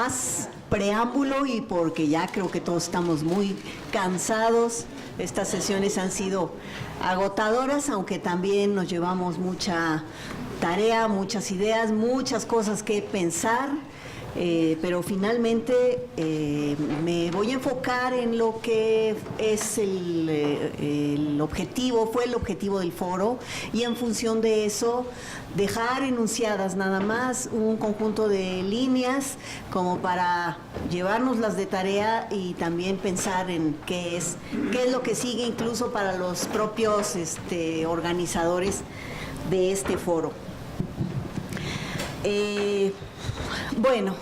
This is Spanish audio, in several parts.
más preámbulo y porque ya creo que todos estamos muy cansados. Estas sesiones han sido agotadoras, aunque también nos llevamos mucha tarea, muchas ideas, muchas cosas que pensar. Pero finalmente me voy a enfocar en lo que es el objetivo, fue el objetivo del foro, y en función de eso dejar enunciadas nada más un conjunto de líneas como para llevárnoslas de tarea y también pensar en qué es lo que sigue incluso para los propios organizadores de este foro. Bueno,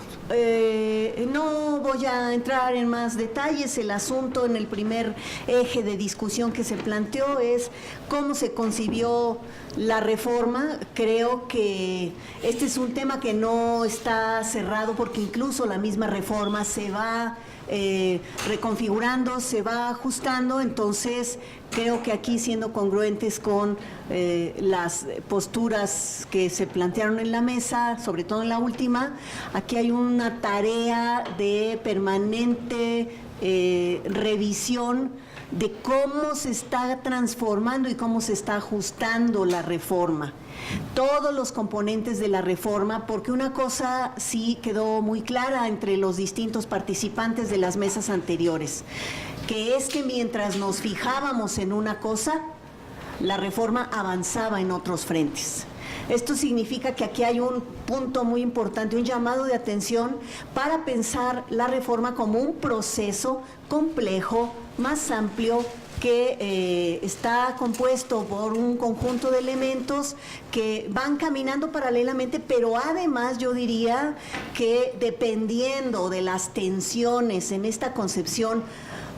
no voy a entrar en más detalles. El asunto en el primer eje de discusión que se planteó es cómo se concibió la reforma. Creo que este es un tema que no está cerrado porque incluso la misma reforma se va reconfigurando, se va ajustando. Entonces creo que aquí, siendo congruentes con las posturas que se plantearon en la mesa, sobre todo en la última, aquí hay una tarea de permanente revisión de cómo se está transformando y cómo se está ajustando la reforma. Todos los componentes de la reforma, porque una cosa sí quedó muy clara entre los distintos participantes de las mesas anteriores, que es que mientras nos fijábamos en una cosa, la reforma avanzaba en otros frentes. Esto significa que aquí hay un punto muy importante, un llamado de atención para pensar la reforma como un proceso complejo, más amplio, que está compuesto por un conjunto de elementos que van caminando paralelamente, pero además yo diría que dependiendo de las tensiones en esta concepción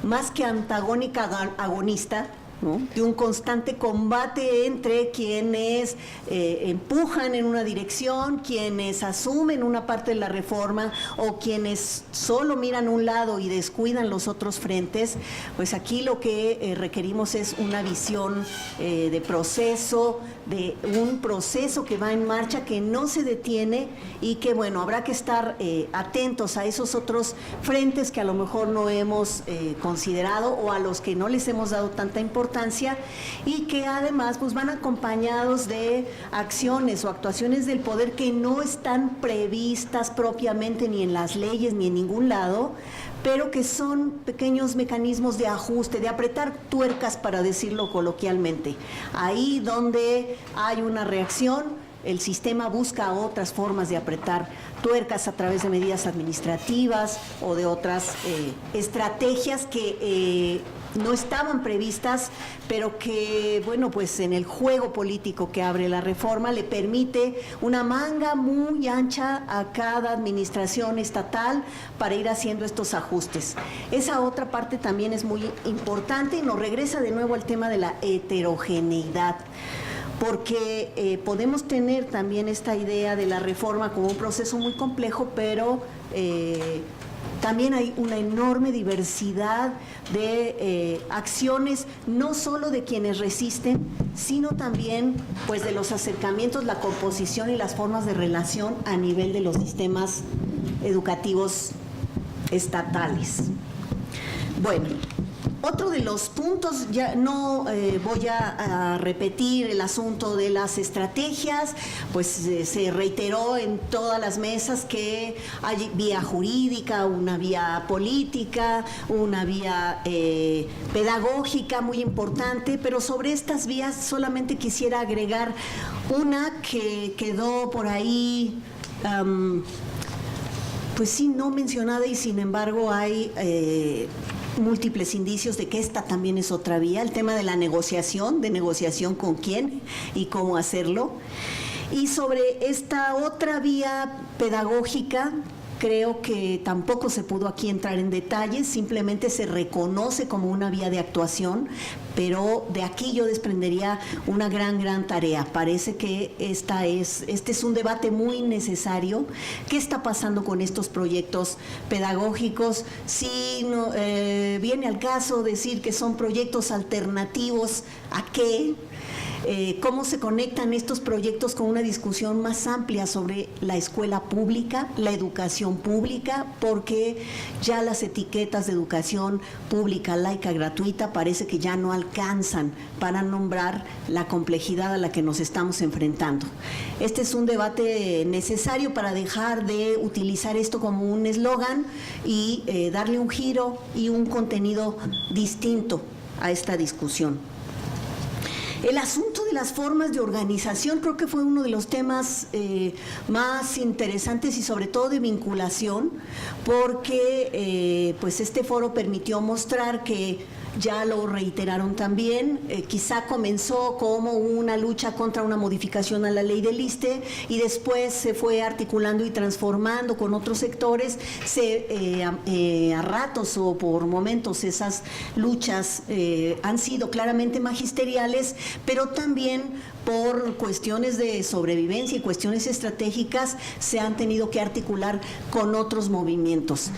más que antagónica, agonista, ¿no?, de un constante combate entre quienes empujan en una dirección, quienes asumen una parte de la reforma o quienes solo miran un lado y descuidan los otros frentes. Pues aquí lo que requerimos es una visión de proceso, de un proceso que va en marcha, que no se detiene y que, bueno, habrá que estar atentos a esos otros frentes que a lo mejor no hemos considerado o a los que no les hemos dado tanta importancia, y que además pues van acompañados de acciones o actuaciones del poder que no están previstas propiamente ni en las leyes ni en ningún lado, pero que son pequeños mecanismos de ajuste, de apretar tuercas, para decirlo coloquialmente. Ahí donde hay una reacción, el sistema busca otras formas de apretar tuercas a través de medidas administrativas o de otras estrategias que no estaban previstas, pero que, bueno, pues en el juego político que abre la reforma le permite una manga muy ancha a cada administración estatal para ir haciendo estos ajustes. Esa otra parte también es muy importante y nos regresa de nuevo al tema de la heterogeneidad, porque podemos tener también esta idea de la reforma como un proceso muy complejo, pero también hay una enorme diversidad de acciones, no solo de quienes resisten, sino también pues de los acercamientos, la composición y las formas de relación a nivel de los sistemas educativos estatales. Bueno, otro de los puntos, ya no voy a repetir el asunto de las estrategias, pues se reiteró en todas las mesas que hay vía jurídica, una vía política, una vía pedagógica muy importante, pero sobre estas vías solamente quisiera agregar una que quedó por ahí, pues sí, no mencionada, y sin embargo hay múltiples indicios de que esta también es otra vía, el tema de la negociación, con quién y cómo hacerlo. Y sobre esta otra vía pedagógica, creo que tampoco se pudo aquí entrar en detalles, simplemente se reconoce como una vía de actuación, pero de aquí yo desprendería una gran tarea. Parece que este es un debate muy necesario. ¿Qué está pasando con estos proyectos pedagógicos? Si no, viene al caso decir que son proyectos alternativos, ¿a qué? cómo se conectan estos proyectos con una discusión más amplia sobre la escuela pública, la educación pública, porque ya las etiquetas de educación pública, laica, gratuita, parece que ya no alcanzan para nombrar la complejidad a la que nos estamos enfrentando. Este es un debate necesario para dejar de utilizar esto como un eslogan y darle un giro y un contenido distinto a esta discusión. El asunto de las formas de organización creo que fue uno de los temas más interesantes y sobre todo de vinculación, porque pues este foro permitió mostrar que, ya lo reiteraron también, quizá comenzó como una lucha contra una modificación a la ley del ISSSTE y después se fue articulando y transformando con otros sectores. A ratos o por momentos esas luchas han sido claramente magisteriales, pero también por cuestiones de sobrevivencia y cuestiones estratégicas se han tenido que articular con otros movimientos.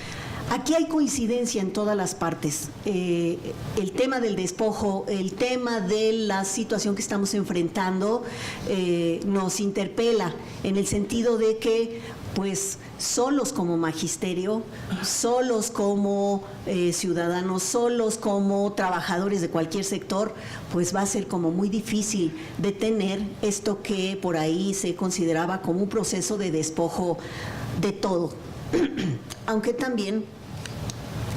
Aquí hay coincidencia en todas las partes. El tema del despojo, el tema de la situación que estamos enfrentando nos interpela en el sentido de que, pues, solos como magisterio, solos como ciudadanos, solos como trabajadores de cualquier sector, pues va a ser como muy difícil detener esto que por ahí se consideraba como un proceso de despojo de todo. Aunque también,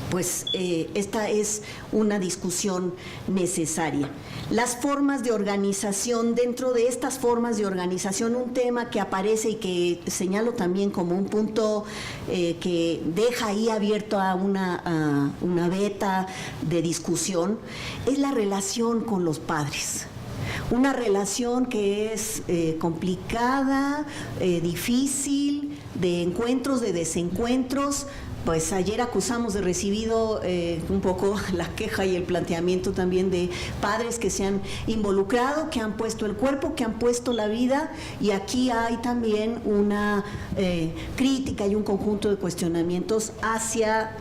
pues, esta es una discusión necesaria. Las formas de organización, dentro de estas formas de organización, un tema que aparece y que señalo también como un punto que deja ahí abierto a una veta de discusión, es la relación con los padres. Una relación que es complicada, difícil, de encuentros, de desencuentros. Pues ayer acusamos de recibido un poco la queja y el planteamiento también de padres que se han involucrado, que han puesto el cuerpo, que han puesto la vida, y aquí hay también una crítica y un conjunto de cuestionamientos hacia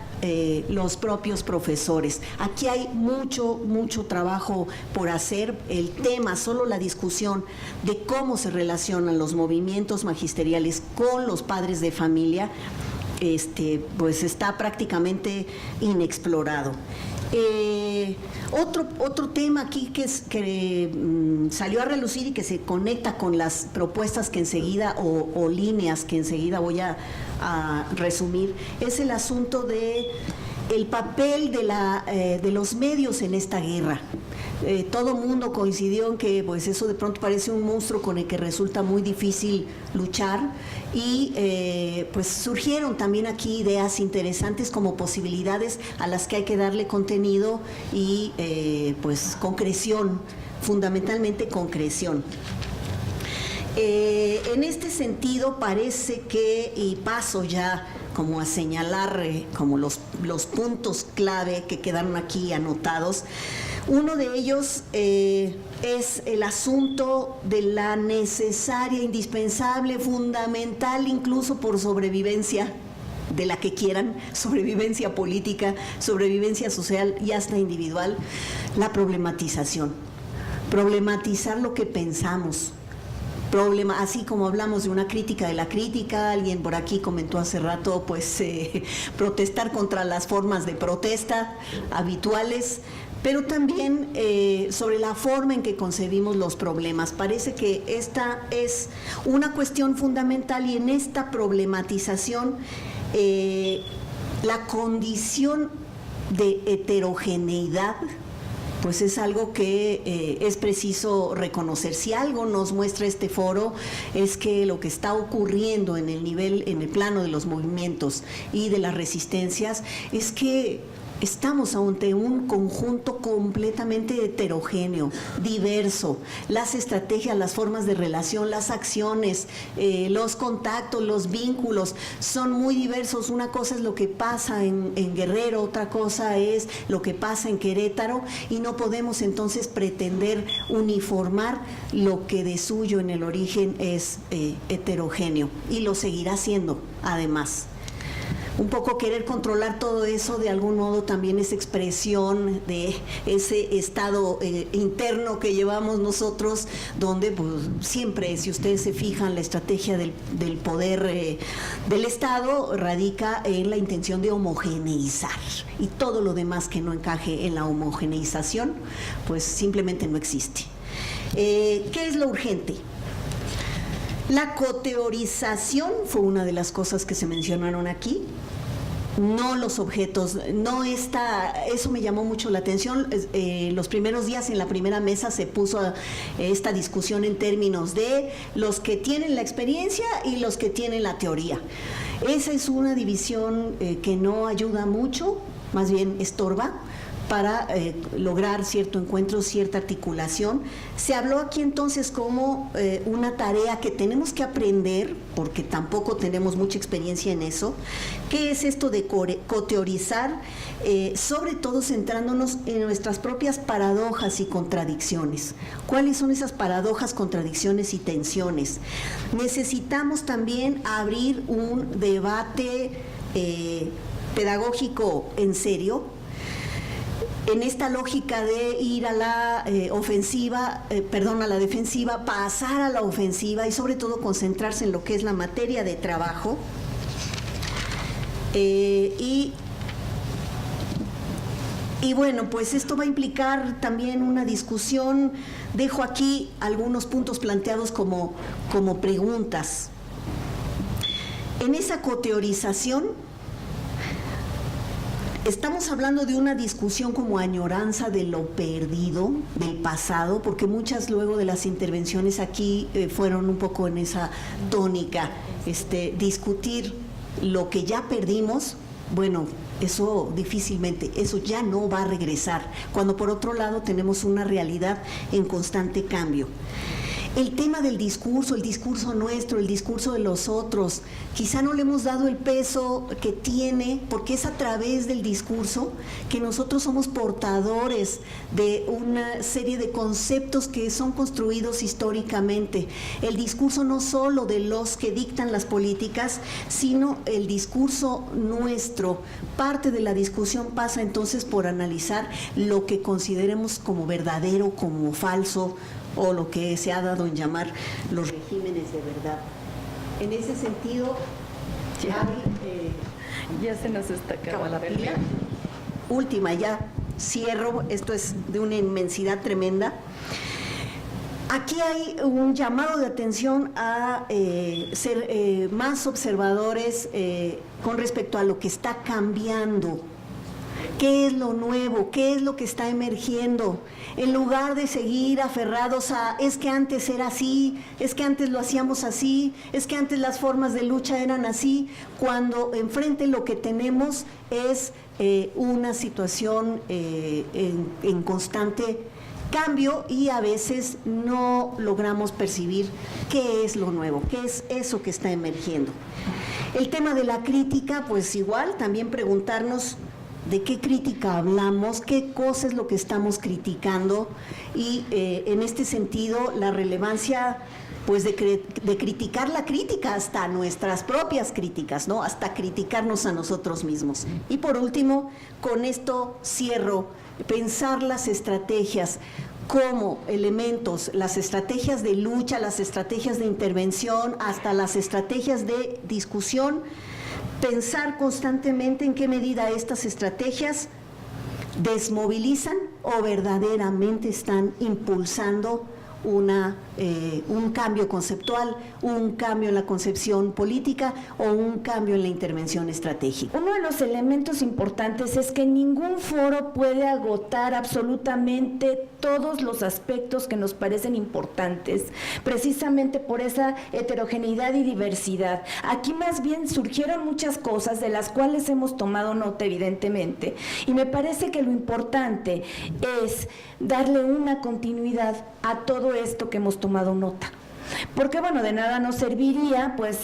los propios profesores. Aquí hay mucho trabajo por hacer. El tema, solo la discusión de cómo se relacionan los movimientos magisteriales con los padres de familia, pues está prácticamente inexplorado. Otro tema aquí que salió a relucir y que se conecta con las propuestas que enseguida o líneas que enseguida voy a resumir, es el asunto de el papel de los medios en esta guerra. Todo mundo coincidió en que, pues, eso de pronto parece un monstruo con el que resulta muy difícil luchar, y pues surgieron también aquí ideas interesantes como posibilidades a las que hay que darle contenido y pues concreción, fundamentalmente concreción. En este sentido parece que, y paso ya como a señalar como los puntos clave que quedaron aquí anotados. Uno de ellos es el asunto de la necesaria, indispensable, fundamental, incluso por sobrevivencia, de la que quieran, sobrevivencia política, sobrevivencia social y hasta individual, la problematización. Problematizar lo que pensamos. Así como hablamos de una crítica de la crítica, alguien por aquí comentó hace rato, pues protestar contra las formas de protesta habituales, pero también sobre la forma en que concebimos los problemas. Parece que esta es una cuestión fundamental, y en esta problematización la condición de heterogeneidad, pues es algo que es preciso reconocer. Si algo nos muestra este foro es que lo que está ocurriendo en el plano de los movimientos y de las resistencias es que estamos ante un conjunto completamente heterogéneo, diverso. Las estrategias, las formas de relación, las acciones, los contactos, los vínculos son muy diversos. Una cosa es lo que pasa en Guerrero, otra cosa es lo que pasa en Querétaro, y no podemos entonces pretender uniformar lo que de suyo en el origen es heterogéneo, y lo seguirá siendo además. un poco querer controlar todo eso, de algún modo también es expresión de ese estado interno que llevamos nosotros, donde pues siempre, si ustedes se fijan, la estrategia del poder del Estado radica en la intención de homogeneizar, y todo lo demás que no encaje en la homogeneización pues simplemente no existe. ¿Qué es lo urgente? La coteorización fue una de las cosas que se mencionaron aquí. No los objetos, no eso me llamó mucho la atención. Los primeros días en la primera mesa se puso esta discusión en términos de los que tienen la experiencia y los que tienen la teoría. Esa es una división que no ayuda mucho, más bien estorba para lograr cierto encuentro, cierta articulación. Se habló aquí entonces como una tarea que tenemos que aprender, porque tampoco tenemos mucha experiencia en eso. ¿Qué es esto de coteorizar? Sobre todo centrándonos en nuestras propias paradojas y contradicciones. ¿Cuáles son esas paradojas, contradicciones y tensiones? Necesitamos también abrir un debate pedagógico en serio, en esta lógica de ir a la a la defensiva, pasar a la ofensiva y sobre todo concentrarse en lo que es la materia de trabajo. Y bueno, pues esto va a implicar también una discusión. Dejo aquí algunos puntos planteados como preguntas. En esa coteorización, estamos hablando de una discusión como añoranza de lo perdido, del pasado, porque muchas luego de las intervenciones aquí fueron un poco en esa tónica, discutir lo que ya perdimos. Bueno, eso difícilmente, eso ya no va a regresar, cuando por otro lado tenemos una realidad en constante cambio. El tema del discurso, el discurso nuestro, el discurso de los otros, quizá no le hemos dado el peso que tiene, porque es a través del discurso que nosotros somos portadores de una serie de conceptos que son construidos históricamente. El discurso no solo de los que dictan las políticas, sino el discurso nuestro. Parte de la discusión pasa entonces por analizar lo que consideremos como verdadero, como falso, o lo que se ha dado en llamar los regímenes de verdad. En ese sentido, ya se nos está acabando la pila. Última, ya cierro, esto es de una inmensidad tremenda. Aquí hay un llamado de atención a ser más observadores con respecto a lo que está cambiando. ¿Qué es lo nuevo? ¿Qué es lo que está emergiendo? En lugar de seguir aferrados a, es que antes era así, es que antes lo hacíamos así, es que antes las formas de lucha eran así, cuando enfrente lo que tenemos es una situación en constante cambio, y a veces no logramos percibir qué es lo nuevo, qué es eso que está emergiendo. El tema de la crítica, pues igual, también preguntarnos de qué crítica hablamos, qué cosa es lo que estamos criticando, y en este sentido la relevancia pues de criticar la crítica, hasta nuestras propias críticas, ¿no? Hasta criticarnos a nosotros mismos. Y por último, con esto cierro, pensar las estrategias como elementos, las estrategias de lucha, las estrategias de intervención, hasta las estrategias de discusión. Pensar constantemente en qué medida estas estrategias desmovilizan o verdaderamente están impulsando un cambio conceptual, un cambio en la concepción política o un cambio en la intervención estratégica. Uno de los elementos importantes es que ningún foro puede agotar absolutamente todos los aspectos que nos parecen importantes, precisamente por esa heterogeneidad y diversidad. Aquí más bien surgieron muchas cosas de las cuales hemos tomado nota, evidentemente, y me parece que lo importante es darle una continuidad a todo esto que hemos tomado nota. Porque bueno, de nada nos serviría pues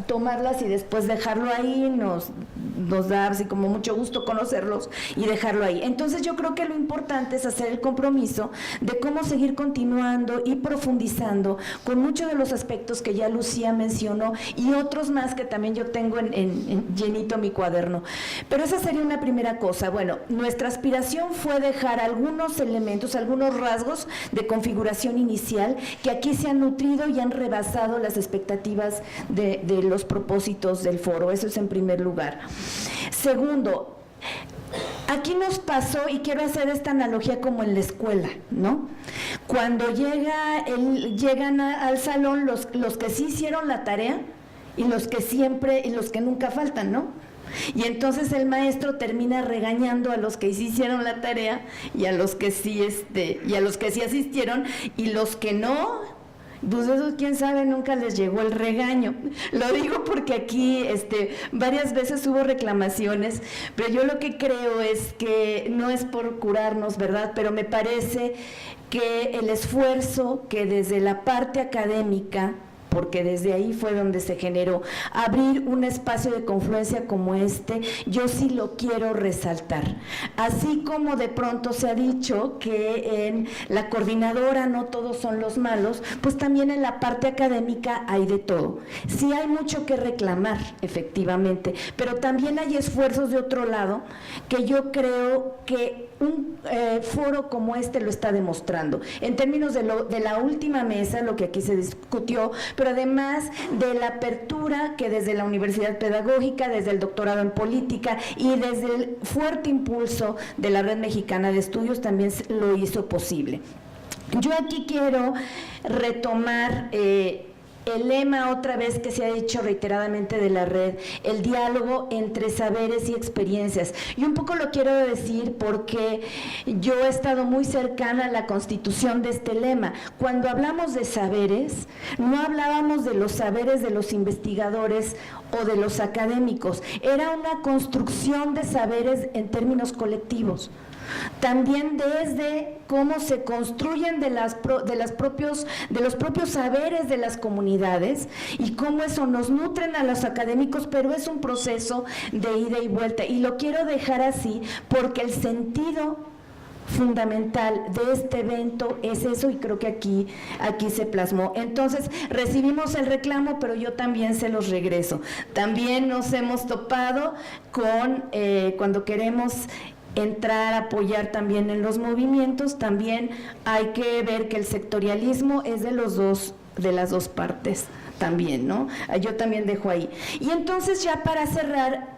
tomarlas y después dejarlo ahí, nos da así como mucho gusto conocerlos y dejarlo ahí. Entonces yo creo que lo importante es hacer el compromiso de cómo seguir continuando y profundizando con muchos de los aspectos que ya Lucía mencionó y otros más que también yo tengo en llenito mi cuaderno. Pero esa sería una primera cosa. Bueno, nuestra aspiración fue dejar algunos elementos, algunos rasgos de configuración inicial que aquí se han nutrido y han rebasado las expectativas de los propósitos del foro. Eso es en primer lugar. Segundo, aquí nos pasó, y quiero hacer esta analogía como en la escuela, ¿no? Cuando llegan al salón los que sí hicieron la tarea y los que nunca faltan, ¿no? Y entonces el maestro termina regañando a los que sí hicieron la tarea y a los que sí asistieron, y los que no, pues eso quién sabe, nunca les llegó el regaño. Lo digo porque aquí varias veces hubo reclamaciones, pero yo lo que creo es que no es por curarnos, ¿verdad? Pero me parece que el esfuerzo que desde la parte académica, porque desde ahí fue donde se generó, abrir un espacio de confluencia como yo sí lo quiero resaltar. Así como de pronto se ha dicho que en la coordinadora no todos son los malos, pues también en la parte académica hay de todo. Sí hay mucho que reclamar, efectivamente, pero también hay esfuerzos de otro lado que yo creo que un foro como lo está demostrando, en términos de la última mesa, lo que aquí se discutió, pero además de la apertura que desde la Universidad Pedagógica, desde el doctorado en política y desde el fuerte impulso de la Red Mexicana de Estudios también lo hizo posible. Yo aquí quiero retomar el lema otra vez que se ha dicho reiteradamente de la red, el diálogo entre saberes y experiencias. Y un poco lo quiero decir porque yo he estado muy cercana a la constitución de este lema. Cuando hablamos de saberes, no hablábamos de los saberes de los investigadores o de los académicos, era una construcción de saberes en términos colectivos. También desde cómo se construyen de los propios saberes de las comunidades y cómo eso nos nutren a los académicos, pero es un proceso de ida y vuelta. Y lo quiero dejar así porque el sentido fundamental de este evento es eso, y creo que aquí se plasmó. Entonces recibimos el reclamo, pero yo también se los regreso. También nos hemos topado con cuando queremos entrar a apoyar también en los movimientos, también hay que ver que el sectorialismo es de las dos partes también, ¿no? Yo también dejo ahí. Y entonces ya para cerrar,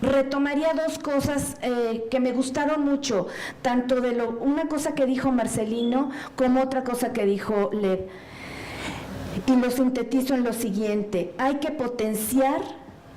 retomaría dos cosas que me gustaron mucho, tanto una cosa que dijo Marcelino como otra cosa que dijo Lev. Y lo sintetizo en lo siguiente: hay que potenciar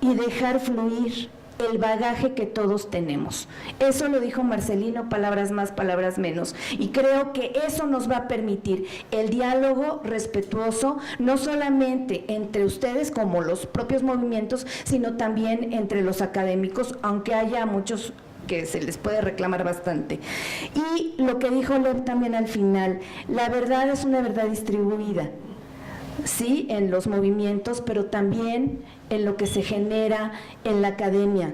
y dejar fluir el bagaje que todos tenemos. Eso lo dijo Marcelino, palabras más, palabras menos. Y creo que eso nos va a permitir el diálogo respetuoso, no solamente entre ustedes como los propios movimientos, sino también entre los académicos, aunque haya muchos que se les puede reclamar bastante. Y lo que dijo Lev también al final, la verdad es una verdad distribuida, sí, en los movimientos, pero también en lo que se genera en la academia.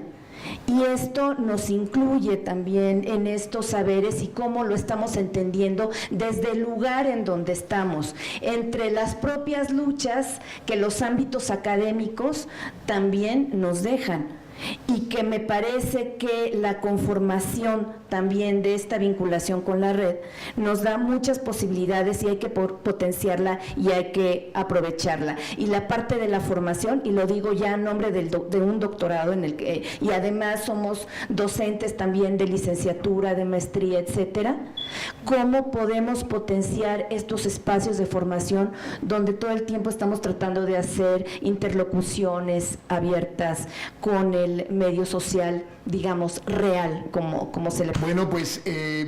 Y esto nos incluye también en estos saberes y cómo lo estamos entendiendo desde el lugar en donde estamos, entre las propias luchas que los ámbitos académicos también nos dejan. Y que me parece que la conformación también de esta vinculación con la red nos da muchas posibilidades y hay que potenciarla y hay que aprovecharla. Y la parte de la formación, y lo digo ya en nombre de un doctorado en el que, y además somos docentes también de licenciatura, de maestría, etcétera, cómo podemos potenciar estos espacios de formación donde todo el tiempo estamos tratando de hacer interlocuciones abiertas con el medio social, digamos, real, como se le Bueno, pues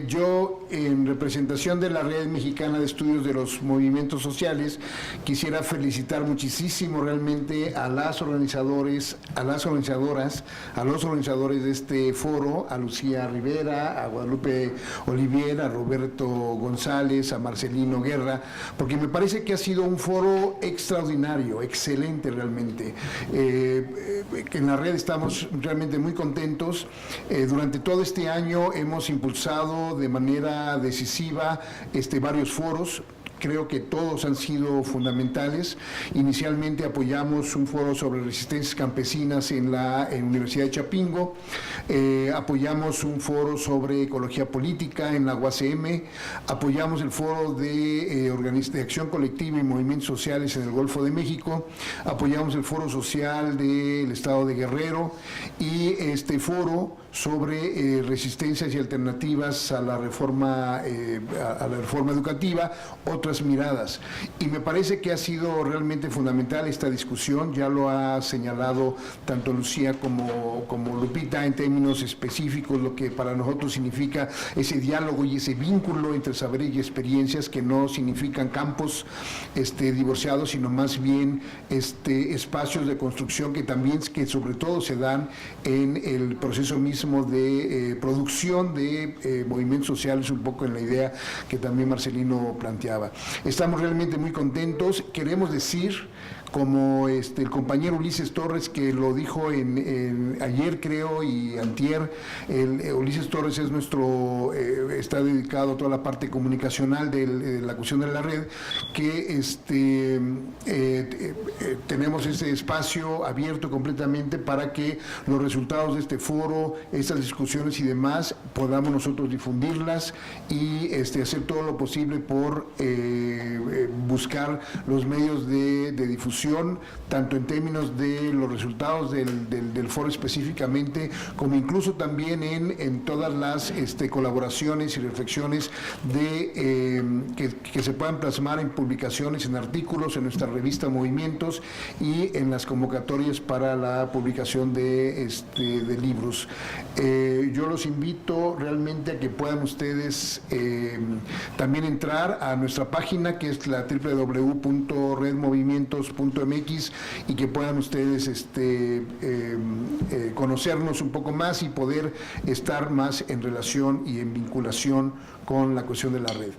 yo, en representación de la Red Mexicana de Estudios de los Movimientos Sociales, quisiera felicitar muchísimo realmente a las organizadoras, a los organizadores de este foro, a Lucía Rivera, a Guadalupe Olivier, a Roberto González, a Marcelino Guerra, porque me parece que ha sido un foro extraordinario, excelente realmente. En la red estamos realmente muy contentos. Durante todo este año hemos impulsado de manera decisiva varios foros. Creo que todos han sido fundamentales. Inicialmente apoyamos un foro sobre resistencias campesinas en la Universidad de Chapingo, apoyamos un foro sobre ecología política en la UACM, apoyamos el foro de acción colectiva y movimientos sociales en el Golfo de México, apoyamos el foro social del Estado de Guerrero y este foro sobre resistencias y alternativas a la reforma educativa, otras miradas. Y me parece que ha sido realmente fundamental esta discusión, ya lo ha señalado tanto Lucía como Lupita en términos específicos, lo que para nosotros significa ese diálogo y ese vínculo entre saberes y experiencias, que no significan campos divorciados, sino más bien espacios de construcción que sobre todo se dan en el proceso mismo de producción de movimientos sociales, un poco en la idea que también Marcelino planteaba. Estamos realmente muy contentos. Queremos decir, como el compañero Ulises Torres, que lo dijo ayer, creo, y antier, Ulises Torres es está dedicado a toda la parte comunicacional de la cuestión de la red, que tenemos ese espacio abierto completamente para que los resultados de este foro, estas discusiones y demás, podamos nosotros difundirlas y hacer todo lo posible por buscar los medios de difusión, tanto en términos de los resultados del foro específicamente, como incluso también en todas las colaboraciones y reflexiones que se puedan plasmar en publicaciones, en artículos, en nuestra revista Movimientos y en las convocatorias para la publicación de libros. Yo los invito realmente a que puedan ustedes también entrar a nuestra página, que es la www.redmovimientos.mx, y que puedan ustedes conocernos un poco más y poder estar más en relación y en vinculación con la cuestión de la red.